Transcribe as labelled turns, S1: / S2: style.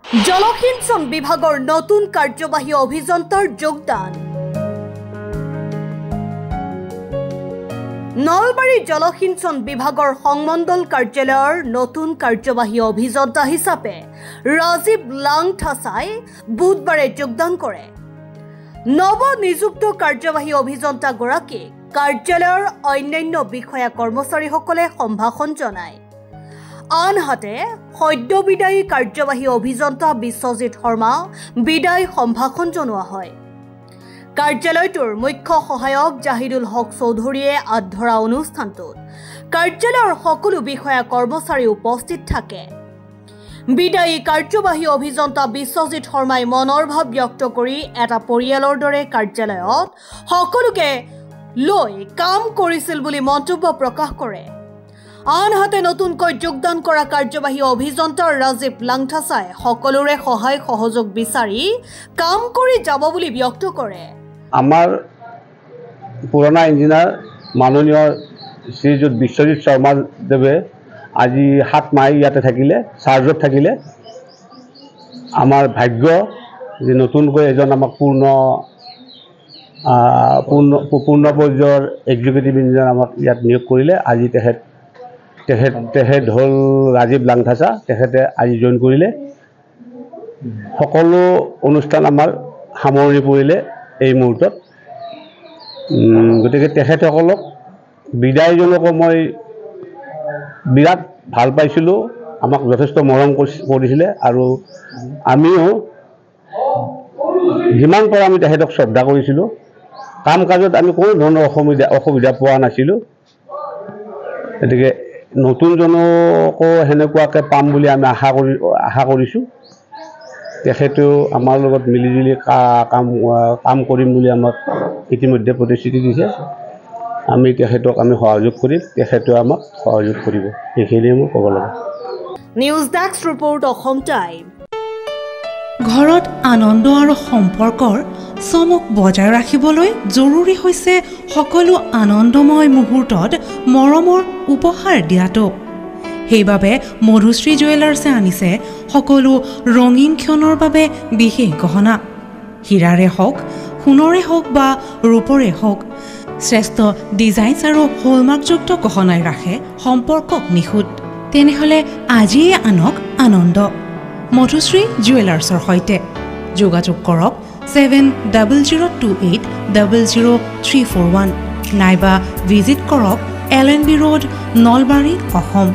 S1: জলসিঞ্চন বিভাগৰ নতুন কাৰ্যবাহী অভিযন্তাৰ যোগদান। নলবাৰী জলসিঞ্চন বিভাগৰ সংমণ্ডল কাৰ্যালয়ৰ নতুন কাৰ্যবাহী অভিযন্তা হিচাপে ৰাজীৱ লাংথাছাই বুধবাৰে যোগদান কৰে। নৱনিযুক্ত কাৰ্যবাহী অভিযন্তা গৰাকীক কাৰ্যালয়ৰ অন্যান্য বিষয়া কৰ্মচাৰীসকলে সম্ভাষণ জনায়। আনহাতে সদ্য বিদায়ী কাৰ্যবাহী অভিযন্তা বিশ্বজিৎ শৰ্মা বিদায় সম্ভাষণ জনোৱা হয়। কাৰ্যালয়টোৰ মুখ্য সহায়ক জাহিদুল হক চৌধুৰীয়ে আধৰা অনুষ্ঠানটোত কাৰ্যালয়ৰ সকলো বিষয়া কৰ্মচাৰী উপস্থিত থাকে। বিদায়ী কাৰ্যবাহী অভিযন্তা বিশ্বজিৎ শৰ্মাই মনৰ ভাৱ ব্যক্ত কৰি এটা পৰিয়ালৰ দৰে কাৰ্যালয়ত সকলোকে লৈ কাম কৰিছিল বুলি মন্তব্য প্ৰকাশ কৰে। আনহাতে নতুনকৈ যোগদান কৰা কাৰ্যবাহী অভিযন্তা ৰাজীৱ লাংথাছাই সকলোৰে সহায় সহযোগ বিচাৰি কাম কৰি যাব বুলি ব্যক্ত কৰে।
S2: আমাৰ পুৰণা ইঞ্জিনিয়াৰ মাননীয় শ্ৰীযুত বিশ্বজিৎ শৰ্মা দেৱে আজি 7 মাহ ইয়াতে থাকিলে, চাৰ্জত থাকিলে। আমাৰ ভাগ্য যে নতুনকৈ এজন আমাক পূৰ্ণ পৰ্যায়ৰ এক্সিকিউটিভ ইঞ্জিনিয়াৰ আমাক ইয়াত নিয়োগ কৰিলে। আজি তেখেত হ'ল ৰাজীৱ লাংথাছা, তেখেতে আজি জইন কৰিলে। সকলো অনুষ্ঠান আমাৰ সামৰণি পৰিলে এই মুহূৰ্তত। গতিকে তেখেতসকলক বিদায়জনকো মই বিৰাট ভাল পাইছিলোঁ, আমাক যথেষ্ট মৰম কৰিছিলে আৰু আমিও যিমান পাৰোঁ আমি তেখেতক শ্ৰদ্ধা কৰিছিলোঁ। কাম কাজত আমি কোনো ধৰণৰ অসুবিধা পোৱা নাছিলোঁ। গতিকে নতুনজনকো সেনেকুৱাকৈ পাম বুলি আমি আশা কৰিছোঁ। তেখেতেও আমাৰ লগত মিলিজুলি কাম কৰিম বুলি আমাক ইতিমধ্যে প্ৰতিশ্ৰুতি দিছে। আমি তেখেতক সহযোগ কৰিম, তেখেতেও আমাক সহযোগ কৰিব। এইখিনিয়ে মই ক'ব লাগে।
S1: News desk report, Assam time.
S3: ঘৰত আনন্দ আৰু সম্পৰ্কৰ চমক বজাই ৰাখিবলৈ জৰুৰী হৈছে সকলো আনন্দময় মুহূৰ্তত মৰমৰ উপহাৰ দিয়াটো। সেইবাবে মধুশ্ৰী জুৱেলাৰ্ছে আনিছে সকলো ৰঙীন ক্ষণৰ বাবে বিশেষ গহনা। হীৰাৰে হওক, সোণৰে হওক বা ৰূপৰে হওক, শ্ৰেষ্ঠ ডিজাইনছ আৰু হলমাৰ্কযুক্ত গহনাই ৰাখে সম্পৰ্কক নিখুঁত। তেনেহ'লে আজিয়ে আনক আনন্দ মধুশ্ৰী জুৱেলাৰ্ছৰ সৈতে। যোগাযোগ কৰক 7002800341 নাইবা ভিজিট কৰক LNB ৰোড, নলবাৰী, অসম।